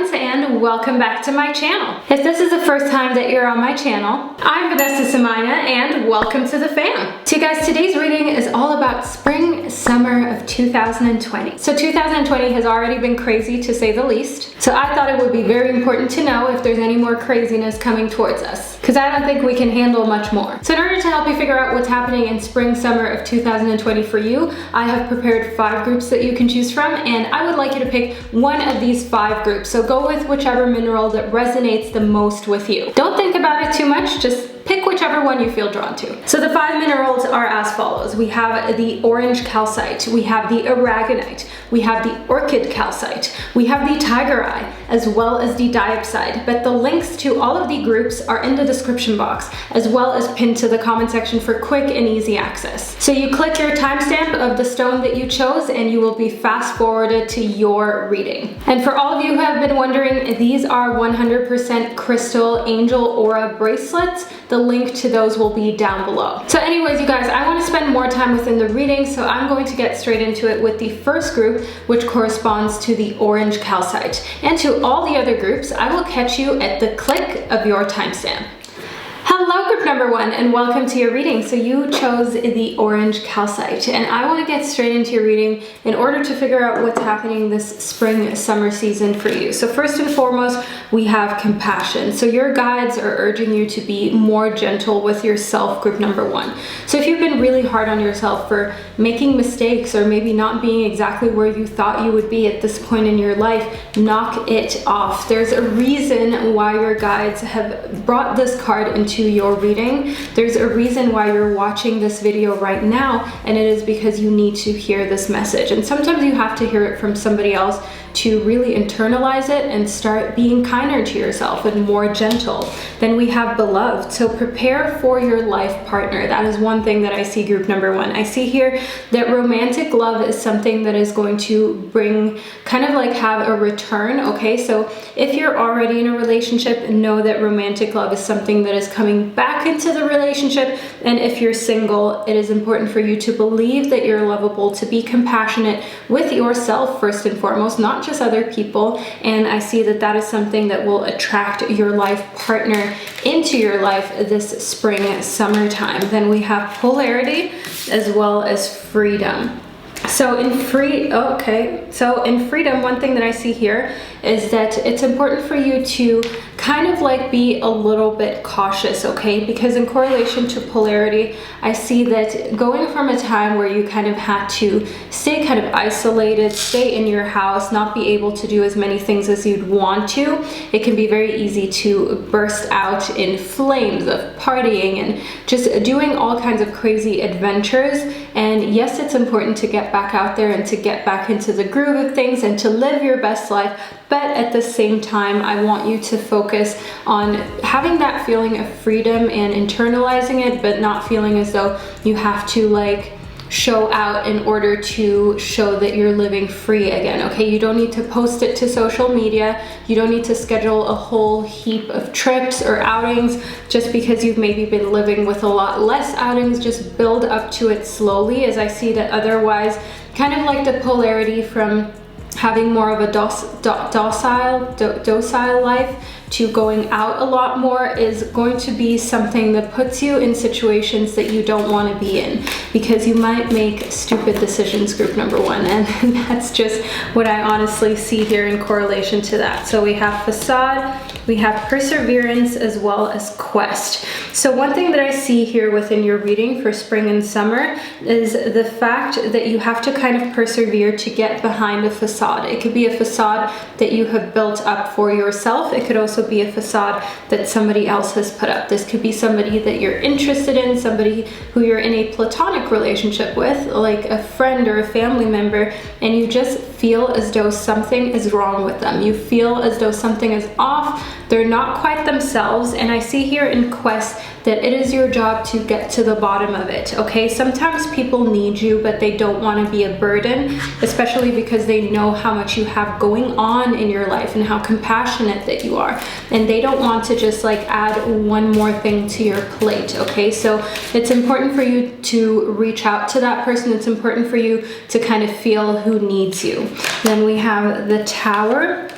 friends, and welcome back to my channel. If this is the first time that you're on my channel, I'm Vanessa and I, and welcome to the fam. So guys, today's reading is all about spring, summer of 2020. So 2020 has already been crazy to say the least. So I thought it would be very important to know if there's any more craziness coming towards us, because I don't think we can handle much more. So in order to help you figure out what's happening in spring, summer of 2020 for you, I have prepared 5 groups that you can choose from, and I would like you to pick one of these 5 groups. So go with whichever mineral that resonates the most with you. Don't think about it too much, just pick whichever one you feel drawn to. So the 5 minerals are as follows. We have the orange calcite, we have the aragonite, we have the orchid calcite, we have the tiger eye, as well as the diopside. But the links to all of the groups are in the description box, as well as pinned to the comment section for quick and easy access. So you click your timestamp of the stone that you chose and you will be fast forwarded to your reading. And for all of you who have been wondering, these are 100% crystal angel aura bracelets. The link to those will be down below. So anyways, you guys, I want to spend more time within the reading, so I'm going to get straight into it with the first group, which corresponds to the orange calcite. And to all the other groups, I will catch you at the click of your timestamp. Hello group number 1, and welcome to your reading. So you chose the orange calcite, and I want to get straight into your reading in order to figure out what's happening this spring summer season for you. So first and foremost, we have compassion. So your guides are urging you to be more gentle with yourself, group number 1. So if you've been really hard on yourself for making mistakes or maybe not being exactly where you thought you would be at this point in your life, knock it off. There's a reason why your guides have brought this card into your reading. There's a reason why you're watching this video right now, and it is because you need to hear this message. And sometimes you have to hear it from somebody else to really internalize it and start being kinder to yourself and more gentle. Then we have beloved. So prepare for your life partner. That is one thing that I see, group number 1. I see here that romantic love is something that is going to bring, kind of like have a return, okay? So if you're already in a relationship, know that romantic love is something that is coming back into the relationship. And if you're single, it is important for you to believe that you're lovable, to be compassionate with yourself first and foremost, not just other people. And I see that that is something that will attract your life partner into your life this spring summertime. Then we have polarity as well as freedom. So in freedom, one thing that I see here is that it's important for you to kind of like be a little bit cautious, okay? Because in correlation to polarity, I see that going from a time where you kind of had to stay kind of isolated, stay in your house, not be able to do as many things as you'd want to, it can be very easy to burst out in flames of partying and just doing all kinds of crazy adventures. And yes, it's important to get back out there and to get back into the groove of things and to live your best life. But at the same time, I want you to focus on having that feeling of freedom and internalizing it, but not feeling as though you have to like show out in order to show that you're living free again, okay? You don't need to post it to social media. You don't need to schedule a whole heap of trips or outings just because you've maybe been living with a lot less outings. Just build up to it slowly, as I see that otherwise, kind of like the polarity from having more of a docile life to going out a lot more is going to be something that puts you in situations that you don't want to be in, because you might make stupid decisions, group number 1, and that's just what I honestly see here in correlation to that. So we have facade, we have perseverance, as well as quest. So one thing that I see here within your reading for spring and summer is the fact that you have to kind of persevere to get behind a facade. It could be a facade that you have built up for yourself. It could also be a facade that somebody else has put up. This could be somebody that you're interested in, somebody who you're in a platonic relationship with, like a friend or a family member, and you just feel as though something is wrong with them. You feel as though something is off. They're not quite themselves. And I see here in quest that it is your job to get to the bottom of it, okay? Sometimes people need you, but they don't want to be a burden, especially because they know how much you have going on in your life and how compassionate that you are. And they don't want to just like add one more thing to your plate, okay? So it's important for you to reach out to that person. It's important for you to kind of feel who needs you. Then we have the Tower.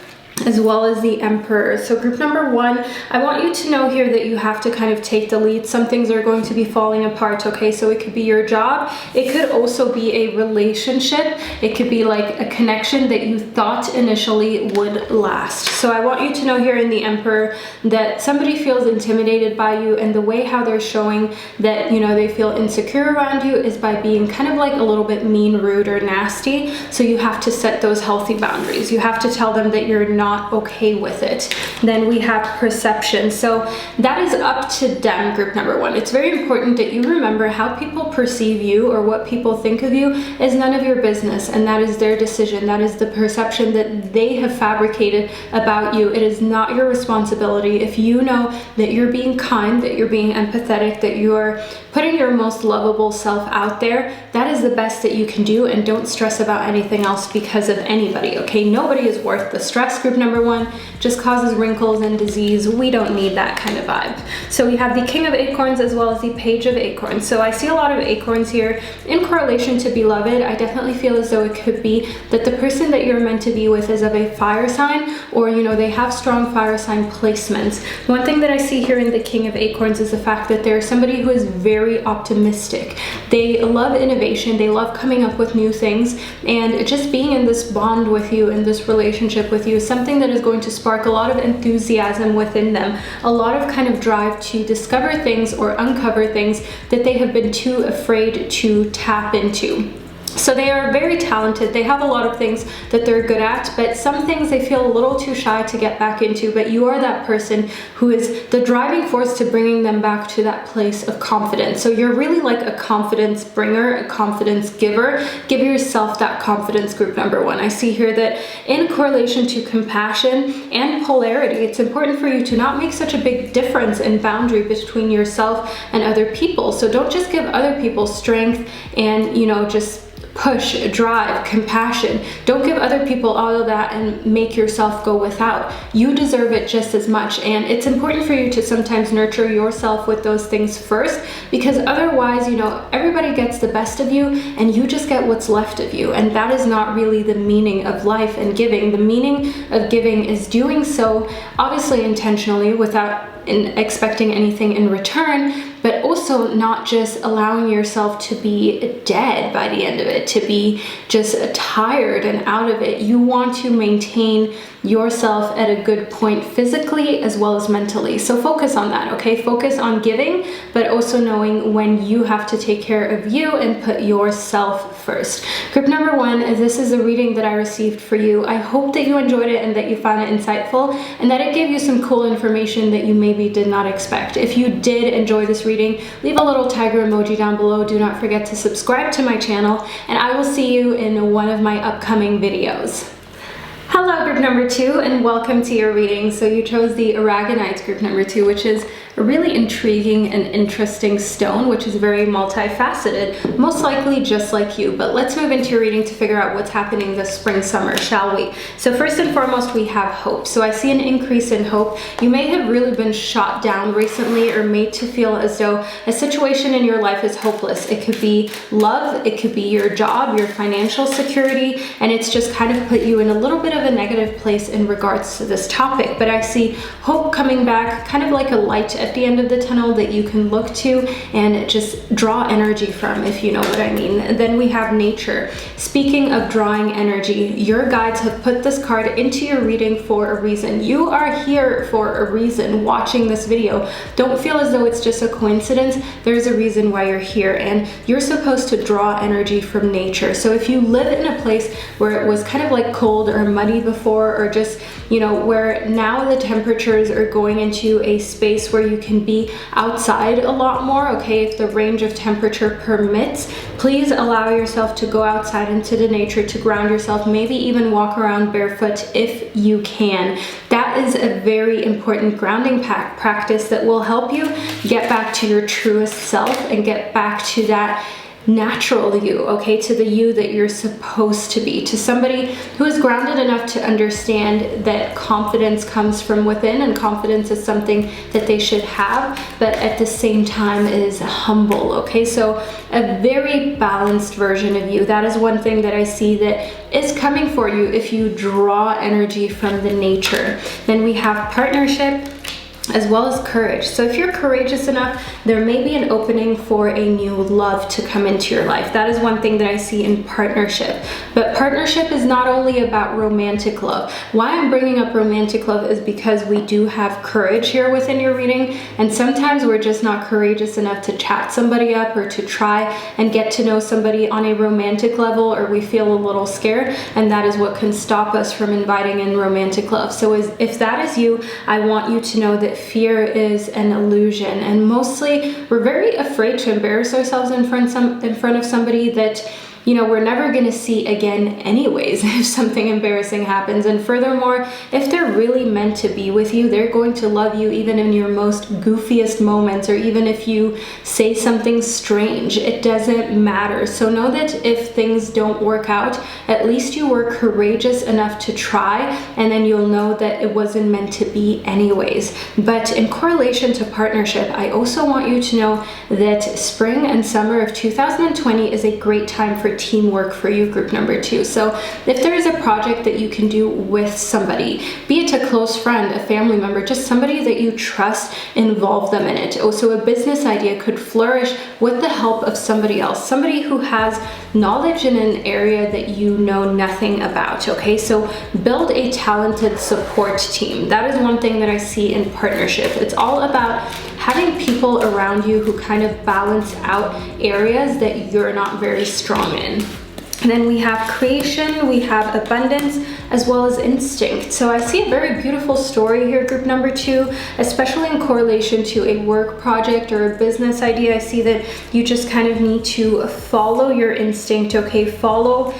as well as the Emperor. So group number 1, I want you to know here that you have to kind of take the lead. Some things are going to be falling apart, okay? So it could be your job. It could also be a relationship. It could be like a connection that you thought initially would last. So I want you to know here in the Emperor that somebody feels intimidated by you, and the way how they're showing that, you know, they feel insecure around you is by being kind of like a little bit mean, rude, or nasty. So you have to set those healthy boundaries. You have to tell them that you're not okay with it. Then we have perception. So that is up to them, group number 1. It's very important that you remember how people perceive you or what people think of you is none of your business, and that is their decision. That is the perception that they have fabricated about you. It is not your responsibility. If you know that you're being kind, that you're being empathetic, that you're putting your most lovable self out there, that is the best that you can do, and don't stress about anything else because of anybody, okay? Nobody is worth the stress. Group number 1 just causes wrinkles and disease. We don't need that kind of vibe. So we have the King of Acorns as well as the Page of Acorns. So I see a lot of acorns here in correlation to beloved. I definitely feel as though it could be that the person that you're meant to be with is of a fire sign, or, you know, they have strong fire sign placements. One thing that I see here in the King of Acorns is the fact that they're somebody who is very optimistic. They love innovation. They love coming up with new things, and just being in this bond with you, in this relationship with you, is something that is going to spark a lot of enthusiasm within them, a lot of kind of drive to discover things or uncover things that they have been too afraid to tap into. So they are very talented. They have a lot of things that they're good at, but some things they feel a little too shy to get back into. But you are that person who is the driving force to bringing them back to that place of confidence. So you're really like a confidence bringer, a confidence giver. Give yourself that confidence, group number 1. I see here that in correlation to compassion and polarity, it's important for you to not make such a big difference in boundary between yourself and other people. So don't just give other people strength and, you know, just push, drive, compassion. Don't give other people all of that and make yourself go without. You deserve it just as much, and it's important for you to sometimes nurture yourself with those things first, because otherwise, you know, everybody gets the best of you and you just get what's left of you, and that is not really the meaning of life and giving. The meaning of giving is doing so obviously intentionally without expecting anything in return, but also not just allowing yourself to be dead by the end of it, to be just tired and out of it. You want to maintain yourself at a good point physically as well as mentally. So focus on that, okay? Focus on giving, but also knowing when you have to take care of you and put yourself first. Group number 1, this is a reading that I received for you. I hope that you enjoyed it and that you found it insightful and that it gave you some cool information that you maybe did not expect. If you did enjoy this reading, leave a little tiger emoji down below. Do not forget to subscribe to my channel, and I will see you in one of my upcoming videos. Hello, group number 2, and welcome to your reading. So you chose the Aragonite, group number 2, which is a really intriguing and interesting stone, which is very multifaceted, most likely just like you. But let's move into your reading to figure out what's happening this spring, summer, shall we? So first and foremost, we have hope. So I see an increase in hope. You may have really been shot down recently or made to feel as though a situation in your life is hopeless. It could be love, it could be your job, your financial security, and it's just kind of put you in a little bit of a negative place in regards to this topic. But I see hope coming back, kind of like a light at the end of the tunnel that you can look to and just draw energy from, if you know what I mean. And then we have nature. Speaking of drawing energy, your guides have put this card into your reading for a reason. You are here for a reason watching this video. Don't feel as though it's just a coincidence. There's a reason why you're here, and you're supposed to draw energy from nature. So if you live in a place where it was kind of like cold or muddy before, or just, you know, where now the temperatures are going into a space where you can be outside a lot more, okay, if the range of temperature permits, please allow yourself to go outside into the nature to ground yourself, maybe even walk around barefoot if you can. That is a very important grounding practice that will help you get back to your truest self and get back to that natural you, okay, to the you that you're supposed to be, to somebody who is grounded enough to understand that confidence comes from within, and confidence is something that they should have, but at the same time is humble, okay? So a very balanced version of you. That is one thing that I see that is coming for you if you draw energy from the nature. Then we have partnership, as well as courage. So if you're courageous enough, there may be an opening for a new love to come into your life. That is one thing that I see in partnership. But partnership is not only about romantic love. Why I'm bringing up romantic love is because we do have courage here within your reading, and sometimes we're just not courageous enough to chat somebody up or to try and get to know somebody on a romantic level, or we feel a little scared, and that is what can stop us from inviting in romantic love. So if that is you, I want you to know that fear is an illusion, and mostly we're very afraid to embarrass ourselves in front of somebody that, you know, we're never going to see again anyways if something embarrassing happens. And furthermore, if they're really meant to be with you, they're going to love you even in your most goofiest moments, or even if you say something strange, it doesn't matter. So know that if things don't work out, at least you were courageous enough to try, and then you'll know that it wasn't meant to be anyways. But in correlation to partnership, I also want you to know that spring and summer of 2020 is a great time for teamwork for you, group number 2. So if there is a project that you can do with somebody, be it a close friend, a family member, just somebody that you trust, involve them in it. Also, a business idea could flourish with the help of somebody else, somebody who has knowledge in an area that you know nothing about, okay? So build a talented support team. That is one thing that I see in partnership. It's all about having people around you who kind of balance out areas that you're not very strong in. And then we have creation, we have abundance, as well as instinct. So I see a very beautiful story here, group number 2, especially in correlation to a work project or a business idea. I see that you just kind of need to follow your instinct, okay? Follow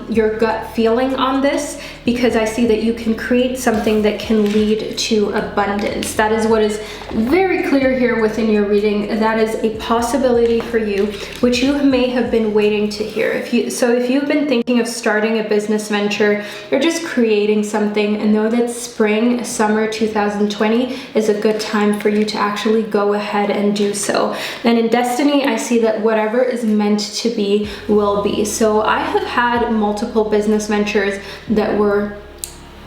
your gut feeling on this, because I see that you can create something that can lead to abundance. That is what is very clear here within your reading. That is a possibility for you, which you may have been waiting to hear. So if you've been thinking of starting a business venture or just creating something, and know that spring, summer 2020 is a good time for you to actually go ahead and do so. And in destiny, I see that whatever is meant to be will be. So I have had multiple business ventures that were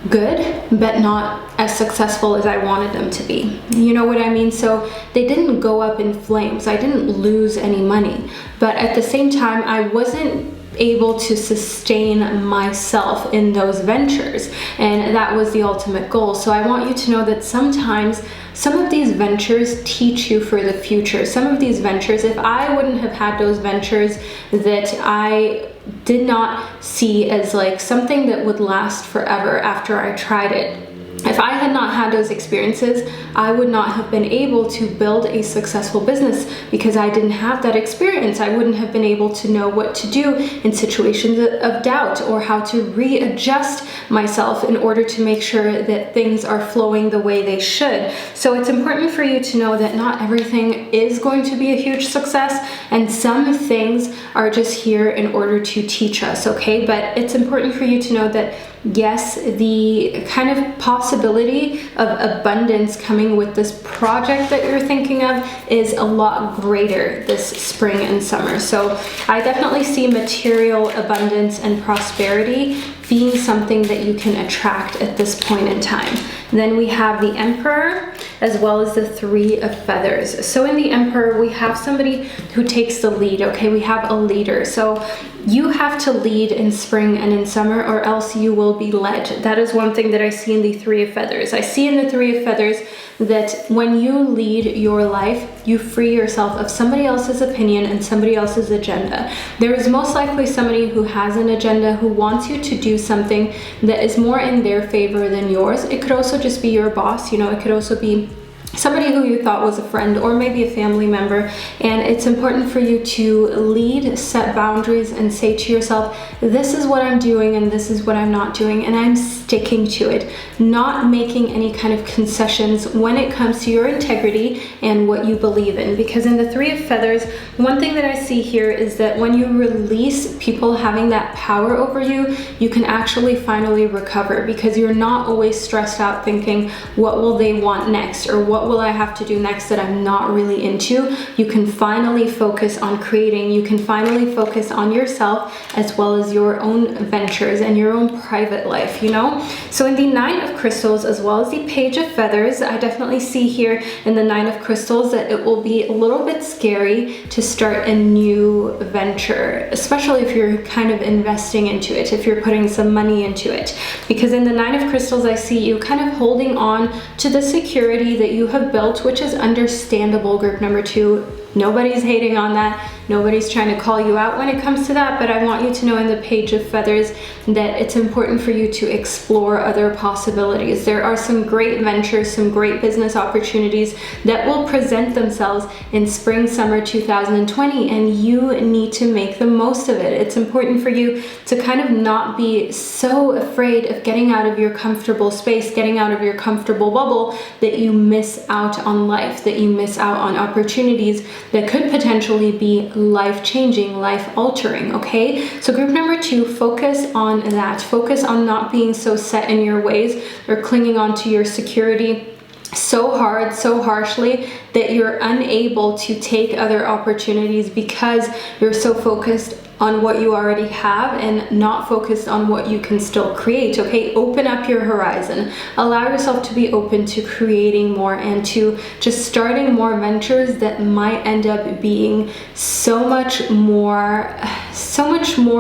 good, but not as successful as I wanted them to be. You know what I mean? So they didn't go up in flames. I didn't lose any money, but at the same time, I wasn't able to sustain myself in those ventures, and that was the ultimate goal. So I want you to know that sometimes some of these ventures teach you for the future. Some of these ventures, if I wouldn't have had those ventures that I did not see as like something that would last forever after I tried it, if I had not had those experiences, I would not have been able to build a successful business, because I didn't have that experience. I wouldn't have been able to know what to do in situations of doubt, or how to readjust myself in order to make sure that things are flowing the way they should. So it's important for you to know that not everything is going to be a huge success, and some things are just here in order to teach us, okay? But it's important for you to know that yes, the kind of possibility of abundance coming with this project that you're thinking of is a lot greater this spring and summer. So I definitely see material abundance and prosperity being something that you can attract at this point in time. Then we have the Emperor, as well as the 3 of Feathers. So in the Emperor, we have somebody who takes the lead, okay? We have a leader. So you have to lead in spring and in summer, or else you will be led. That is one thing that I see in the 3 of Feathers. I see in the 3 of Feathers that when you lead your life, you free yourself of somebody else's opinion and somebody else's agenda. There is most likely somebody who has an agenda, who wants you to do something that is more in their favor than yours. It could also just be your boss, you know, it could also be somebody who you thought was a friend or maybe a family member, and it's important for you to lead, set boundaries, and say to yourself, this is what I'm doing and this is what I'm not doing, and I'm sticking to it, not making any kind of concessions when it comes to your integrity and what you believe in. Because in the Three of Feathers, one thing that I see here is that when you release people having that power over you, you can actually finally recover, because you're not always stressed out thinking, what will they want next, or what will I have to do next that I'm not really into. You can finally focus on creating. You can finally focus on yourself, as well as your own ventures and your own private life, you know? So in the Nine of Crystals, as well as the Page of Feathers, I definitely see here in the Nine of Crystals that it will be a little bit scary to start a new venture, especially if you're kind of investing into it, if you're putting some money into it. Because in the Nine of Crystals, I see you kind of holding on to the security that you have built, which is understandable, group number 2. Nobody's hating on that. Nobody's trying to call you out when it comes to that, but I want you to know in the Page of Feathers that it's important for you to explore other possibilities. There are some great ventures, some great business opportunities that will present themselves in spring, summer 2020, and you need to make the most of it. It's important for you to kind of not be so afraid of getting out of your comfortable space, getting out of your comfortable bubble, that you miss out on life, that you miss out on opportunities that could potentially be life-changing, life-altering, okay? So group number 2, focus on that. Focus on not being so set in your ways or clinging on to your security so hard, so harshly, that you're unable to take other opportunities because you're so focused on what you already have and not focused on what you can still create, okay? Open up your horizon. Allow yourself to be open to creating more and to just starting more ventures that might end up being so much more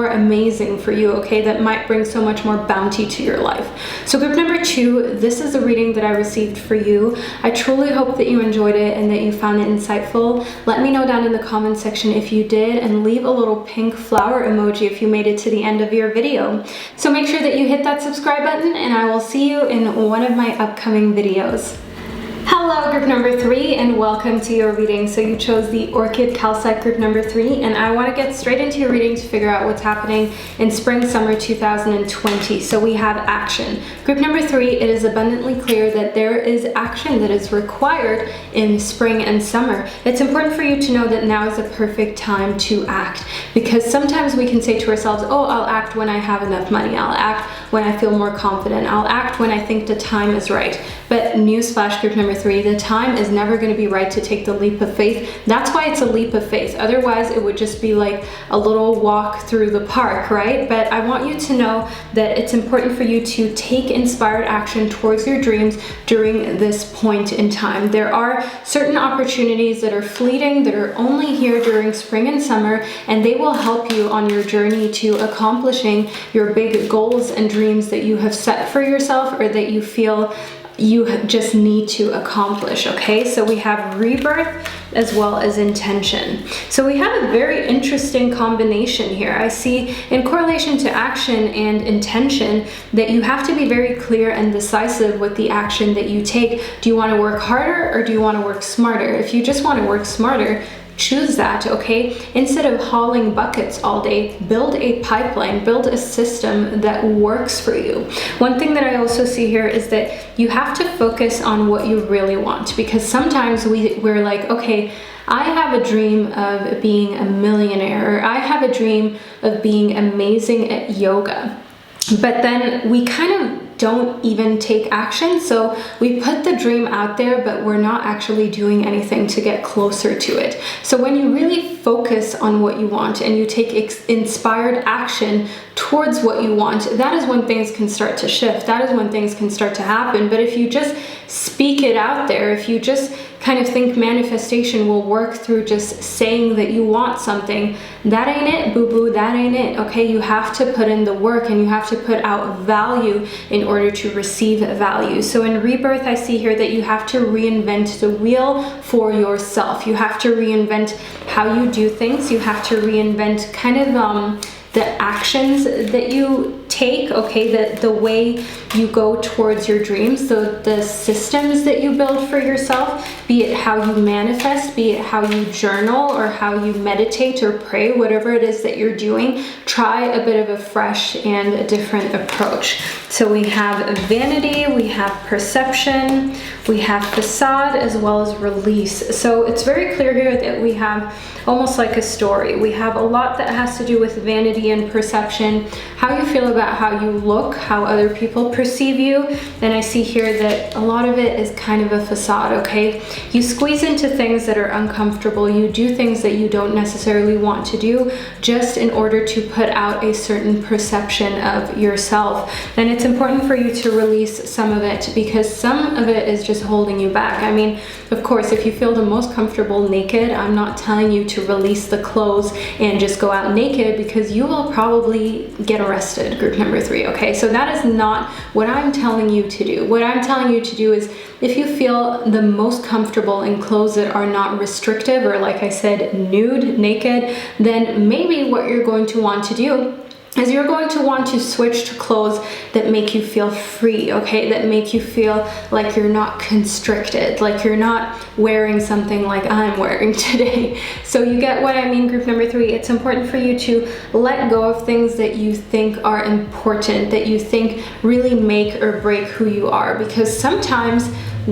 amazing for you, okay? That might bring so much more bounty to your life. So group number 2, this is the reading that I received for you. I truly hope that you enjoyed it and that you found it insightful. Let me know down in the comment section if you did, and leave a little pink flower emoji if you made it to the end of your video. So make sure that you hit that subscribe button, and I will see you in one of my upcoming videos. Hello, group number 3, and welcome to your reading. So you chose the Orchid Calcite group number 3, and I want to get straight into your reading to figure out what's happening in spring, summer 2020. So we have action. Group number 3, it is abundantly clear that there is action that is required in spring and summer. It's important for you to know that now is the perfect time to act, because sometimes we can say to ourselves, oh, I'll act when I have enough money. I'll act when I feel more confident. I'll act when I think the time is right. But newsflash, group number 3, the time is never going to be right to take the leap of faith. That's why it's a leap of faith. Otherwise, it would just be like a little walk through the park, right? But I want you to know that it's important for you to take inspired action towards your dreams during this point in time. There are certain opportunities that are fleeting, that are only here during spring and summer, and they will help you on your journey to accomplishing your big goals and dreams that you have set for yourself, or that you feel you just need to accomplish, okay? So we have rebirth as well as intention. So we have a very interesting combination here. I see in correlation to action and intention that you have to be very clear and decisive with the action that you take. Do you want to work harder or do you want to work smarter? If you just want to work smarter, choose that, okay? Instead of hauling buckets all day, build a pipeline, build a system that works for you. One thing that I also see here is that you have to focus on what you really want, because sometimes we're like, okay, I have a dream of being a millionaire, or I have a dream of being amazing at yoga. But then we kind of don't even take action. So we put the dream out there, but we're not actually doing anything to get closer to it. So when you really focus on what you want and you take inspired action towards what you want, that is when things can start to shift. That is when things can start to happen. But if you just speak it out there, if you just kind of think manifestation will work through just saying that you want something, that ain't it, boo-boo, that ain't it, okay? You have to put in the work and you have to put out value in order to receive value. So in rebirth, I see here that you have to reinvent the wheel for yourself. You have to reinvent how you do things. You have to reinvent kind of the actions that you take, okay, the way you go towards your dreams, so the systems that you build for yourself, be it how you manifest, be it how you journal or how you meditate or pray, whatever it is that you're doing, try a bit of a fresh and a different approach. So we have vanity, we have perception, we have facade, as well as release. So it's very clear here that we have almost like a story. We have a lot that has to do with vanity and perception, how you feel about how you look, how other people perceive you. And I see here that a lot of it is kind of a facade, okay? You squeeze into things that are uncomfortable. You do things that you don't necessarily want to do just in order to put out a certain perception of yourself. And it's important for you to release some of it, because some of it is just holding you back. I mean, of course, if you feel the most comfortable naked, I'm not telling you to release the clothes and just go out naked, because you will probably get arrested, group number 3, okay? So that is not what I'm telling you to do. What I'm telling you to do is, if you feel the most comfortable in clothes that are not restrictive, or like I said, nude, naked, then maybe what you're going to want to do is you're going to want to switch to clothes that make you feel free, okay? That make you feel like you're not constricted, like you're not wearing something like I'm wearing today. So you get what I mean, group number 3. It's important for you to let go of things that you think are important, that you think really make or break who you are, because sometimes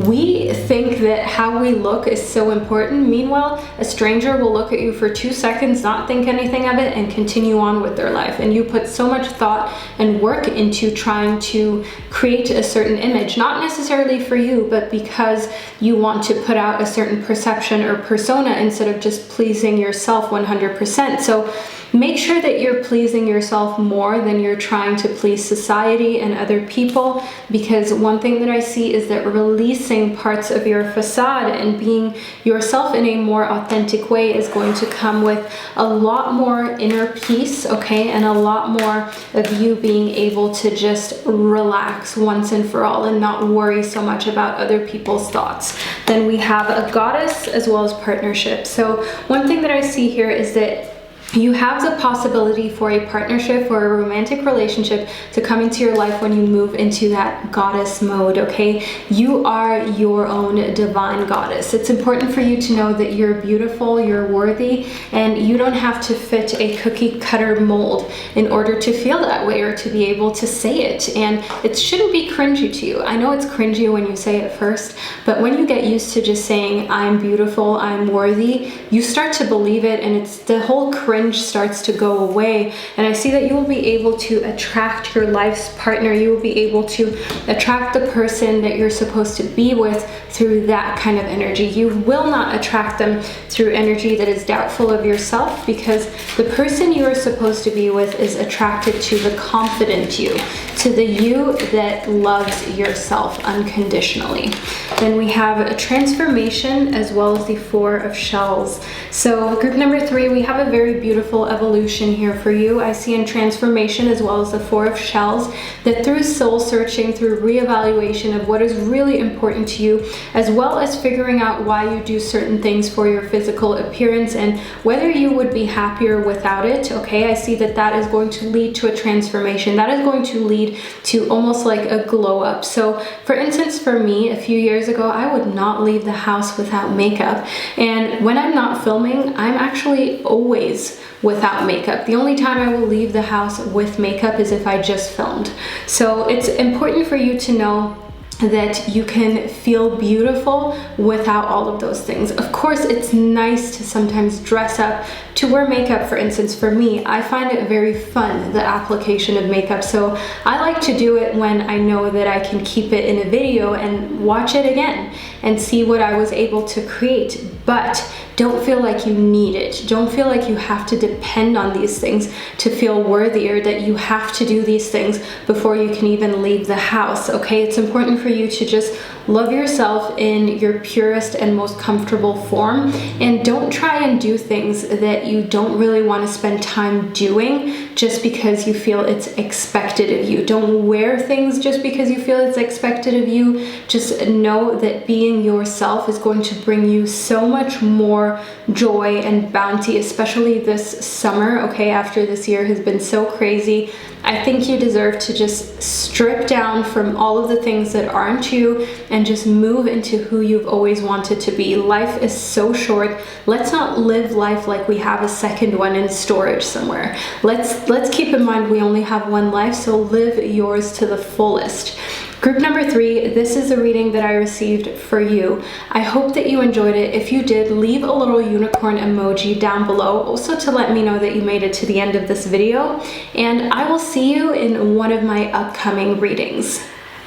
we think that how we look is so important. Meanwhile, a stranger will look at you for 2 seconds, not think anything of it, and continue on with their life. And you put so much thought and work into trying to create a certain image, not necessarily for you, but because you want to put out a certain perception or persona instead of just pleasing yourself 100%. So make sure that you're pleasing yourself more than you're trying to please society and other people, because one thing that I see is that releasing parts of your facade and being yourself in a more authentic way is going to come with a lot more inner peace, okay, and a lot more of you being able to just relax once and for all and not worry so much about other people's thoughts. Then we have a goddess as well as partnership. So one thing that I see here is that you have the possibility for a partnership or a romantic relationship to come into your life when you move into that goddess mode, okay? You are your own divine goddess. It's important for you to know that you're beautiful, you're worthy, and you don't have to fit a cookie cutter mold in order to feel that way or to be able to say it. And it shouldn't be cringy to you. I know it's cringy when you say it first, but when you get used to just saying, I'm beautiful, I'm worthy, you start to believe it, and it's the whole cringe starts to go away. And I see that you will be able to attract your life's partner. You will be able to attract the person that you're supposed to be with through that kind of energy. You will not attract them through energy that is doubtful of yourself, because the person you are supposed to be with is attracted to the confident you, to the you that loves yourself unconditionally. Then we have a transformation as well as the 4 of shells. So group number 3, we have a very beautiful evolution here for you. I see in transformation as well as the 4 of shells that through soul searching, through reevaluation of what is really important to you, as well as figuring out why you do certain things for your physical appearance and whether you would be happier without it, okay? I see that that is going to lead to a transformation. That is going to lead to almost like a glow up. So for instance, for me, a few years ago, I would not leave the house without makeup. And when I'm not filming, I'm actually always without makeup. The only time I will leave the house with makeup is if I just filmed. So it's important for you to know that you can feel beautiful without all of those things. Of course, it's nice to sometimes dress up, to wear makeup. For instance, for me, I find it very fun, the application of makeup. So I like to do it when I know that I can keep it in a video and watch it again and see what I was able to create. But don't feel like you need it. Don't feel like you have to depend on these things to feel worthy, or that you have to do these things before you can even leave the house, okay? It's important for you to just love yourself in your purest and most comfortable form, and don't try and do things that you don't really want to spend time doing just because you feel it's expected of you. Don't wear things just because you feel it's expected of you. Just know that being yourself is going to bring you so much more joy and bounty, especially this summer, okay, after this year has been so crazy. I think you deserve to just strip down from all of the things that aren't you and just move into who you've always wanted to be. Life is so short. Let's not live life like we have a second one in storage somewhere. Let's keep in mind we only have one life, so live yours to the fullest. Group number 3, this is a reading that I received for you. I hope that you enjoyed it. If you did, leave a little unicorn emoji down below, also to let me know that you made it to the end of this video, and I will see you in one of my upcoming readings.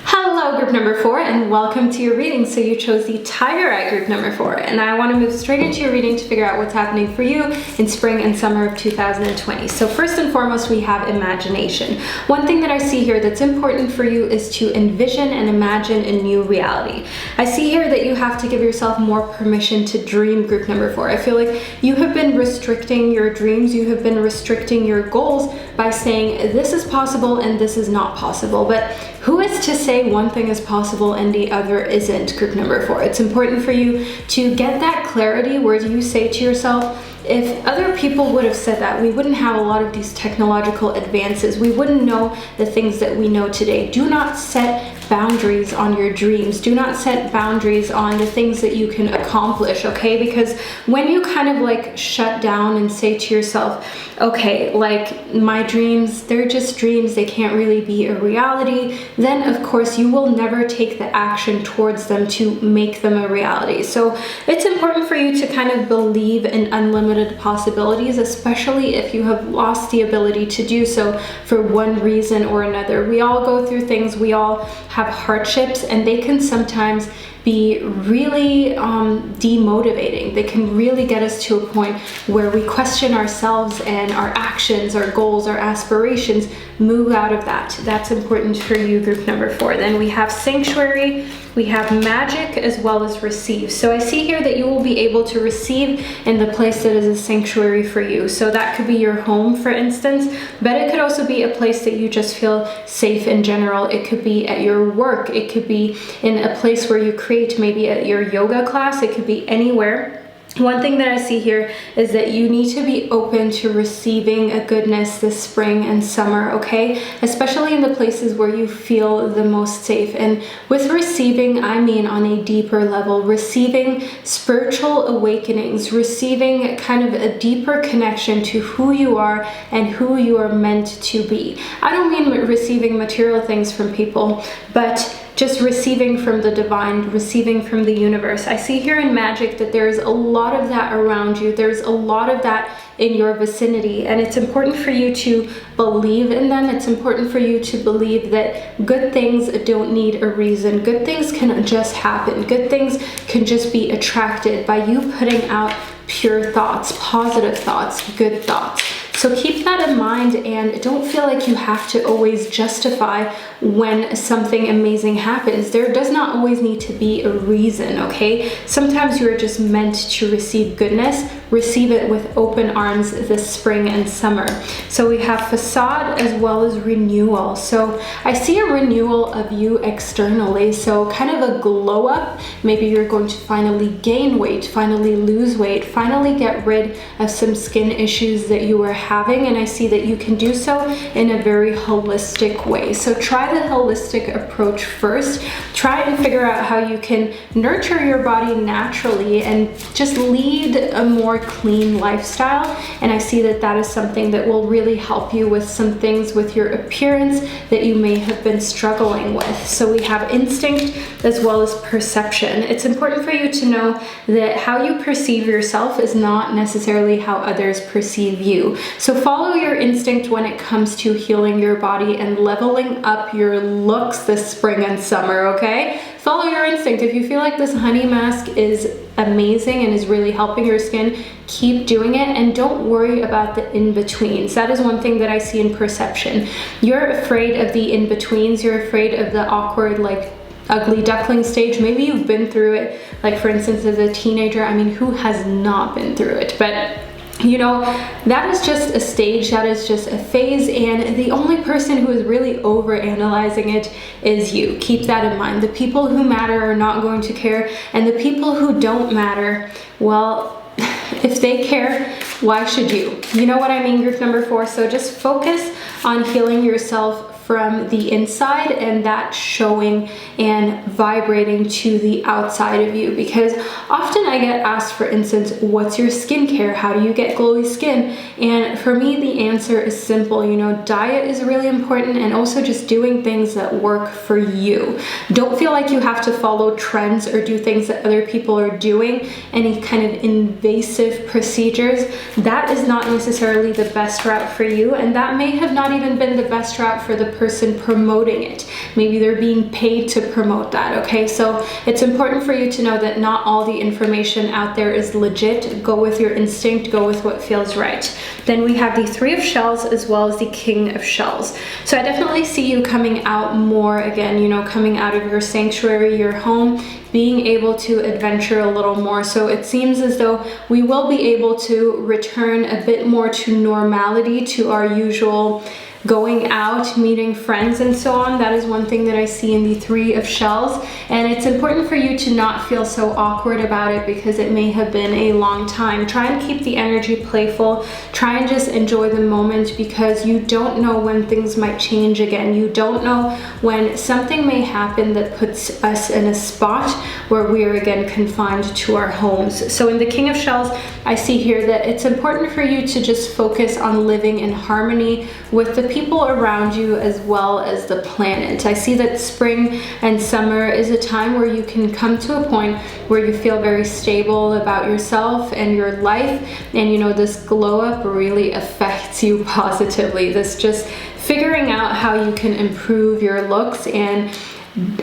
Hello, group number 4, and welcome to your reading. So you chose the Tiger Eye group number 4, and I want to move straight into your reading to figure out what's happening for you in spring and summer of 2020. So first and foremost, we have imagination. One thing that I see here that's important for you is to envision and imagine a new reality. I see here that you have to give yourself more permission to dream, group number 4. I feel like you have been restricting your dreams, you have been restricting your goals by saying this is possible and this is not possible. But who is to say one thing is possible and the other isn't, group number 4? It's important for you to get that clarity where you say to yourself, if other people would have said that, we wouldn't have a lot of these technological advances. We wouldn't know the things that we know today. Do not set boundaries on your dreams. Do not set boundaries on the things that you can accomplish, okay? Because when you kind of like shut down and say to yourself, okay, like my dreams, they're just dreams, they can't really be a reality, then of course you will never take the action towards them to make them a reality. So it's important for you to kind of believe in unlimited possibilities, especially if you have lost the ability to do so for one reason or another. We all go through things, we all have hardships, and they can sometimes be really demotivating. They can really get us to a point where we question ourselves and our actions, our goals, our aspirations. Move out of that. That's important for you, group number 4. Then we have sanctuary, we have magic, as well as receive. So I see here that you will be able to receive in the place that is a sanctuary for you. So that could be your home, for instance, but it could also be a place that you just feel safe in general. It could be at your work. It could be in a place where you create, maybe at your yoga class. It could be anywhere. One thing that I see here is that you need to be open to receiving a goodness this spring and summer, okay? Especially in the places where you feel the most safe. And with receiving, I mean on a deeper level, receiving spiritual awakenings, receiving kind of a deeper connection to who you are and who you are meant to be. I don't mean receiving material things from people, but just receiving from the divine, receiving from the universe. I see here in magic that there's a lot of that around you. There's a lot of that in your vicinity, and it's important for you to believe in them. It's important for you to believe that good things don't need a reason. Good things can just happen. Good things can just be attracted by you putting out pure thoughts, positive thoughts, good thoughts. So keep that in mind, and don't feel like you have to always justify when something amazing happens. There does not always need to be a reason, okay? Sometimes you are just meant to receive goodness. Receive it with open arms this spring and summer. So we have facade as well as renewal. So I see a renewal of you externally, so kind of a glow up. Maybe you're going to finally gain weight, finally lose weight, finally get rid of some skin issues that you were having, and I see that you can do so in a very holistic way. So try the holistic approach first. Try and figure out how you can nurture your body naturally and just lead a more clean lifestyle, and I see that that is something that will really help you with some things with your appearance that you may have been struggling with. So we have instinct as well as perception. It's important for you to know that how you perceive yourself is not necessarily how others perceive you. So follow your instinct when it comes to healing your body and leveling up your looks this spring and summer, okay? Follow your instinct. If you feel like this honey mask is amazing and is really helping your skin, keep doing it, and don't worry about the in-betweens. That is one thing that I see in perception. You're afraid of the in-betweens. You're afraid of the awkward, like, ugly duckling stage. Maybe you've been through it, like for instance as a teenager. I mean, who has not been through it? But you know, that is just a stage, that is just a phase, and the only person who is really over analyzing it is you. Keep that in mind. The people who matter are not going to care, and the people who don't matter, well, if they care, why should you? You know what I mean, group number 4? So just focus on healing yourself from the inside, and that showing and vibrating to the outside of you. Because often I get asked, for instance, what's your skincare? How do you get glowy skin? And for me, the answer is simple. You know, diet is really important, and also just doing things that work for you. Don't feel like you have to follow trends or do things that other people are doing, any kind of invasive procedures. That is not necessarily the best route for you, and that may have not even been the best route for the person promoting it. Maybe they're being paid to promote that, okay? So it's important for you to know that not all the information out there is legit. Go with your instinct, go with what feels right. Then we have the 3 of Shells as well as the King of Shells. So I definitely see you coming out more again, you know, coming out of your sanctuary, your home, being able to adventure a little more. So it seems as though we will be able to return a bit more to normality, to our usual going out, meeting friends, and so on. That is one thing that I see in the 3 of Shells, and it's important for you to not feel so awkward about it because it may have been a long time. Try and keep the energy playful. Try and just enjoy the moment, because you don't know when things might change again. You don't know when something may happen that puts us in a spot where we are again confined to our homes. So in the King of Shells, I see here that it's important for you to just focus on living in harmony with the people around you as well as the planet. I see that spring and summer is a time where you can come to a point where you feel very stable about yourself and your life, and you know, this glow up really affects you positively. This just figuring out how you can improve your looks, and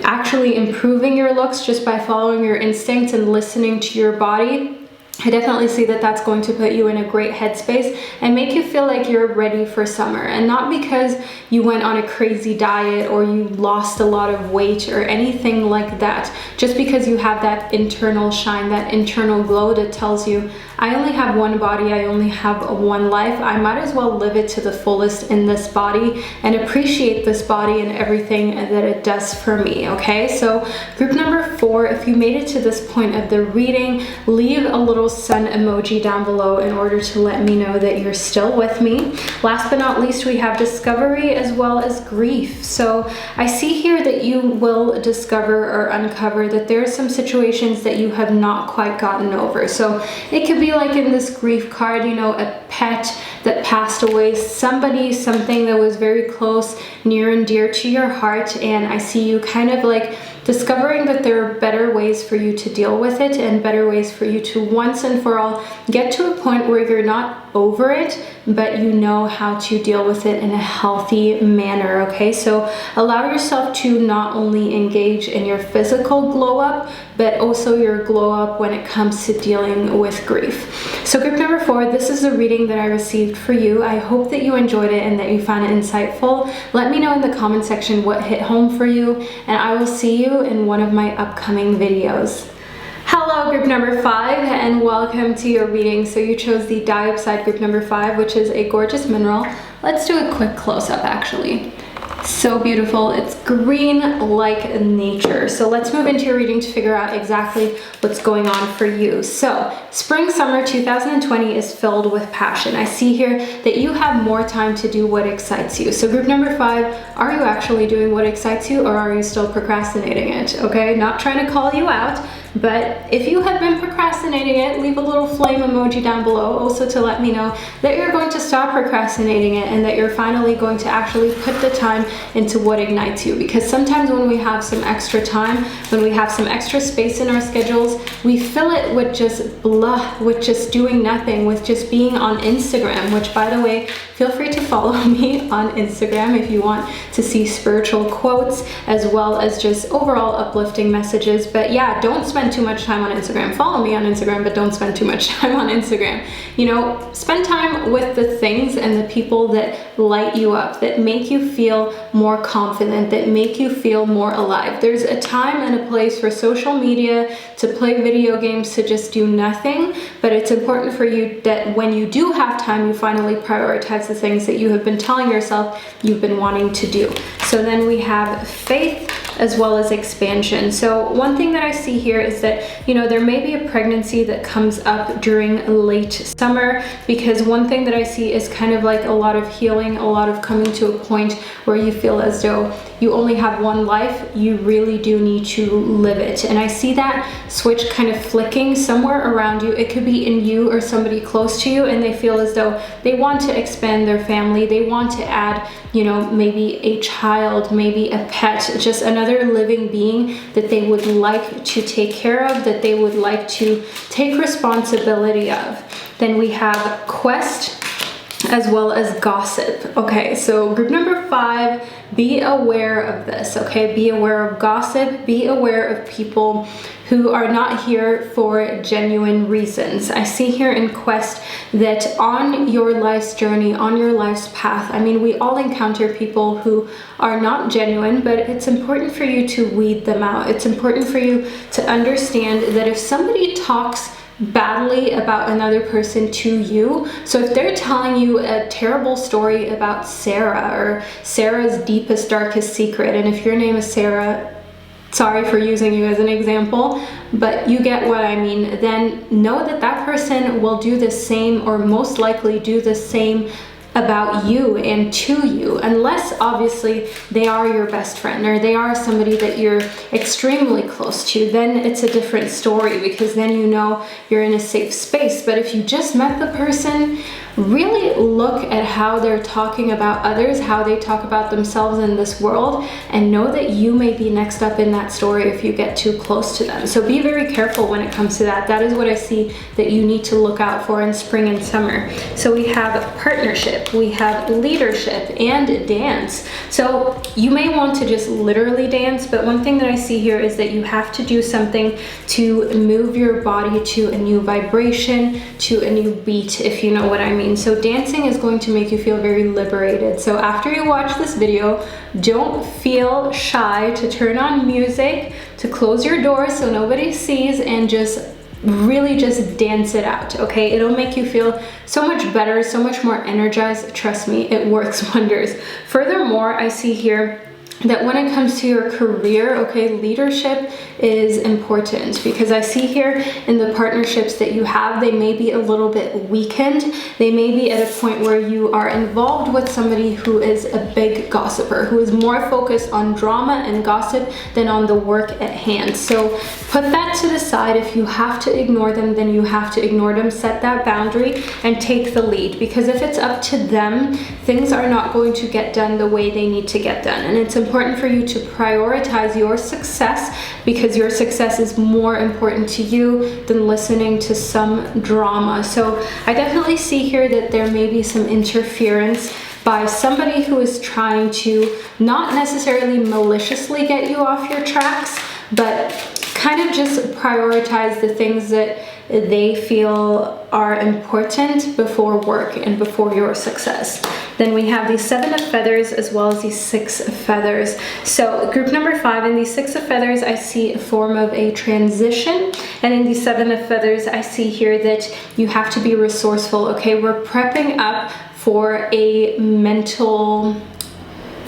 actually improving your looks just by following your instincts and listening to your body. I definitely see that that's going to put you in a great headspace and make you feel like you're ready for summer. And not because you went on a crazy diet or you lost a lot of weight or anything like that. Just because you have that internal shine, that internal glow that tells you, I only have one body, I only have one life. I might as well live it to the fullest in this body and appreciate this body and everything that it does for me, okay? So group number 4, if you made it to this point of the reading, leave a little sun emoji down below in order to let me know that you're still with me. Last but not least, we have discovery as well as grief. So I see here that you will discover or uncover that there are some situations that you have not quite gotten over. So it could be like in this grief card, you know, a pet that passed away, somebody, something that was very close, near and dear to your heart, and I see you kind of like discovering that there are better ways for you to deal with it and better ways for you to once and for all get to a point where you're not over it, but you know how to deal with it in a healthy manner, okay? So allow yourself to not only engage in your physical glow up, but also your glow up when it comes to dealing with grief. So group number 4, this is a reading that I received for you. I hope that you enjoyed it and that you found it insightful. Let me know in the comment section what hit home for you, and I will see you in one of my upcoming videos. Hello group number 5, and welcome to your reading. So you chose the Diopside group number 5, which is a gorgeous mineral. Let's do a quick close-up actually. So beautiful. It's green like nature. So let's move into your reading to figure out exactly what's going on for you. So spring summer 2020 is filled with passion. I see here that you have more time to do what excites you. So group number 5, are you actually doing what excites you, or are you still procrastinating it? Okay, not trying to call you out, but if you have been procrastinating it, leave a little flame emoji down below also to let me know that you're going to stop procrastinating it and that you're finally going to actually put the time into what ignites you. Because sometimes when we have some extra time, when we have some extra space in our schedules, we fill it with just blah, with just doing nothing, with just being on Instagram, which by the way, feel free to follow me on Instagram if you want to see spiritual quotes as well as just overall uplifting messages. But yeah, don't spend spend too much time on Instagram. Follow me on Instagram, but don't spend too much time on Instagram. You know, spend time with the things and the people that light you up, that make you feel more confident, that make you feel more alive. There's a time and a place for social media, to play video games, to just do nothing, but it's important for you that when you do have time, you finally prioritize the things that you have been telling yourself you've been wanting to do. So then we have faith as well as expansion. So one thing that I see here is that, you know, there may be a pregnancy that comes up during late summer, because one thing that I see is kind of like a lot of healing, a lot of coming to a point where you feel as though you only have one life, you really do need to live it. And I see that switch kind of flicking somewhere around you. It could be in you or somebody close to you, and they feel as though they want to expand their family, they want to add, you know, maybe a child, maybe a pet, just another living being that they would like to take care of, that they would like to take responsibility of. Then we have quest as well as gossip. Okay, so group number 5, be aware of this, okay? Be aware of gossip, be aware of people who are not here for genuine reasons. I see here in quest that on your life's journey, on your life's path, I mean, we all encounter people who are not genuine, but it's important for you to weed them out. It's important for you to understand that if somebody talks badly about another person to you, so if they're telling you a terrible story about Sarah, or Sarah's deepest, darkest secret, and if your name is Sarah, sorry for using you as an example, but you get what I mean, then know that that person will do the same, or most likely do the same about you and to you, unless obviously they are your best friend or they are somebody that you're extremely close to. Then it's a different story, because then you know you're in a safe space. But if you just met the person, really look at how they're talking about others, how they talk about themselves in this world, and know that you may be next up in that story if you get too close to them. So be very careful when it comes to that. That is what I see that you need to look out for in spring and summer. So we have partnership, we have leadership, and dance. So you may want to just literally dance, but one thing that I see here is that you have to do something to move your body to a new vibration, to a new beat, if you know what I mean. So dancing is going to make you feel very liberated. So after you watch this video, don't feel shy to turn on music, to close your doors so nobody sees, and just really just dance it out, okay? It'll make you feel so much better, so much more energized. Trust me, it works wonders. Furthermore, I see here that when it comes to your career, okay, leadership is important, because I see here in the partnerships that you have, they may be a little bit weakened. They may be at a point where you are involved with somebody who is a big gossiper, who is more focused on drama and gossip than on the work at hand. So put that to the side. If you have to ignore them, then you have to ignore them. Set that boundary and take the lead, because if it's up to them, things are not going to get done the way they need to get done. And it's important for you to prioritize your success, because your success is more important to you than listening to some drama. So I definitely see here that there may be some interference by somebody who is trying to not necessarily maliciously get you off your tracks, but kind of just prioritize the things that they feel are important before work and before your success. Then we have the 7 of feathers as well as the 6 of feathers. So group number 5, in the 6 of feathers, I see a form of a transition. And in the 7 of feathers, I see here that you have to be resourceful, okay? We're prepping up for a mental,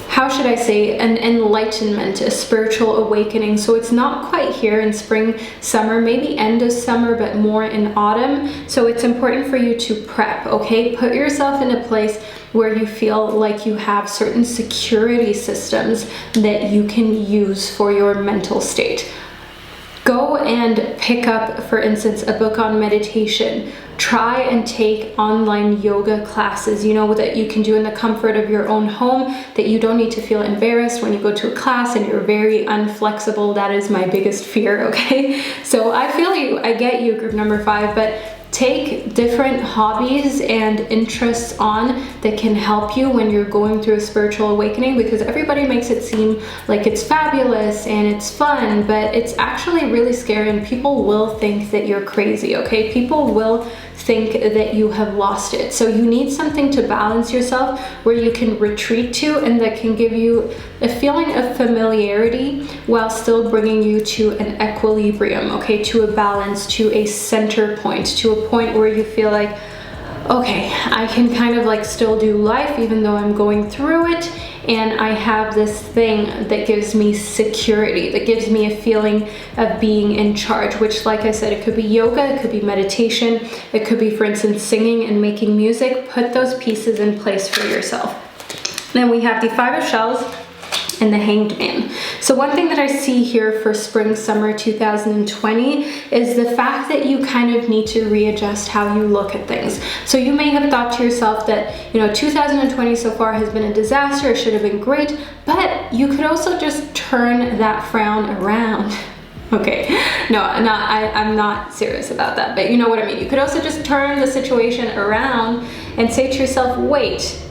how should I say, an enlightenment, a spiritual awakening. So it's not quite here in spring, summer, maybe end of summer, but more in autumn. So it's important for you to prep, okay? Put yourself in a place where you feel like you have certain security systems that you can use for your mental state. Go and pick up, for instance, a book on meditation. Try and take online yoga classes, you know, that you can do in the comfort of your own home, that you don't need to feel embarrassed when you go to a class and you're very unflexible. That is my biggest fear, okay? So I feel you, I get you, group number 5, but take different hobbies and interests on that can help you when you're going through a spiritual awakening, because everybody makes it seem like it's fabulous and it's fun, but it's actually really scary, and people will think that you're crazy, okay? People will think that you have lost it. So you need something to balance yourself where you can retreat to, and that can give you a feeling of familiarity while still bringing you to an equilibrium, okay? To a balance, to a center point, to a point where you feel like, okay, I can kind of like still do life even though I'm going through it, and I have this thing that gives me security, that gives me a feeling of being in charge, which, like I said, it could be yoga, it could be meditation, it could be, for instance, singing and making music. Put those pieces in place for yourself. Then we have the Five of Shells and the Hanged Man. So one thing that I see here for spring summer 2020 is the fact that you kind of need to readjust how you look at things. So you may have thought to yourself that, you know, 2020 so far has been a disaster, it should have been great, but you could also just turn that frown around. Okay, no, I'm not serious about that, but you know what I mean. You could also just turn the situation around and say to yourself, wait,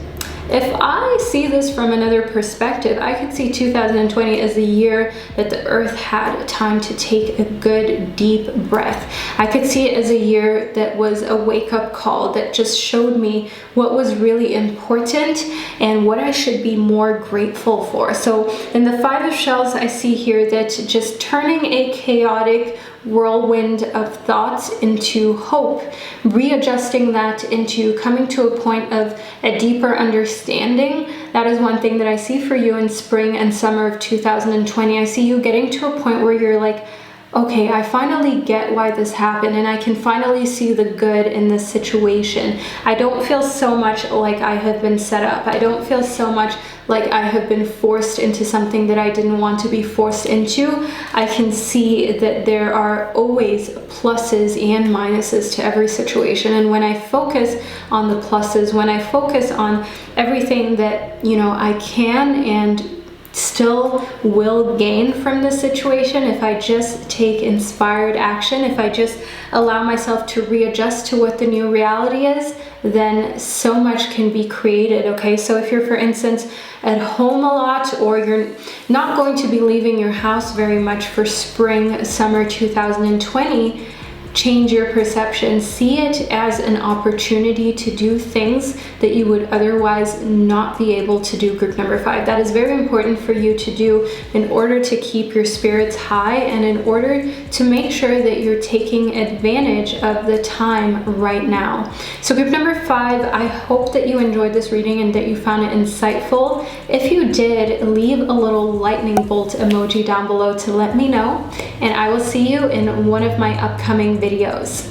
if I see this from another perspective, I could see 2020 as the year that the earth had time to take a good deep breath. I could see it as a year that was a wake-up call that just showed me what was really important and what I should be more grateful for. So in the Five of Shells, I see here that just turning a chaotic whirlwind of thoughts into hope, readjusting that into coming to a point of a deeper understanding. That is one thing that I see for you in spring and summer of 2020. I see you getting to a point where you're like, okay, I finally get why this happened, and I can finally see the good in this situation. I don't feel so much like I have been set up. I don't feel so much like I have been forced into something that I didn't want to be forced into. I can see that there are always pluses and minuses to every situation, and when I focus on the pluses, when I focus on everything that, you know, I can and still will gain from this situation, if I just take inspired action, if I just allow myself to readjust to what the new reality is, then so much can be created, okay? So if you're, for instance, at home a lot, or you're not going to be leaving your house very much for spring, summer 2020, change your perception. See it as an opportunity to do things that you would otherwise not be able to do. Group number 5. That is very important for you to do in order to keep your spirits high and in order to make sure that you're taking advantage of the time right now. So group number 5, I hope that you enjoyed this reading and that you found it insightful. If you did, leave a little lightning bolt emoji down below to let me know, and I will see you in one of my upcoming videos.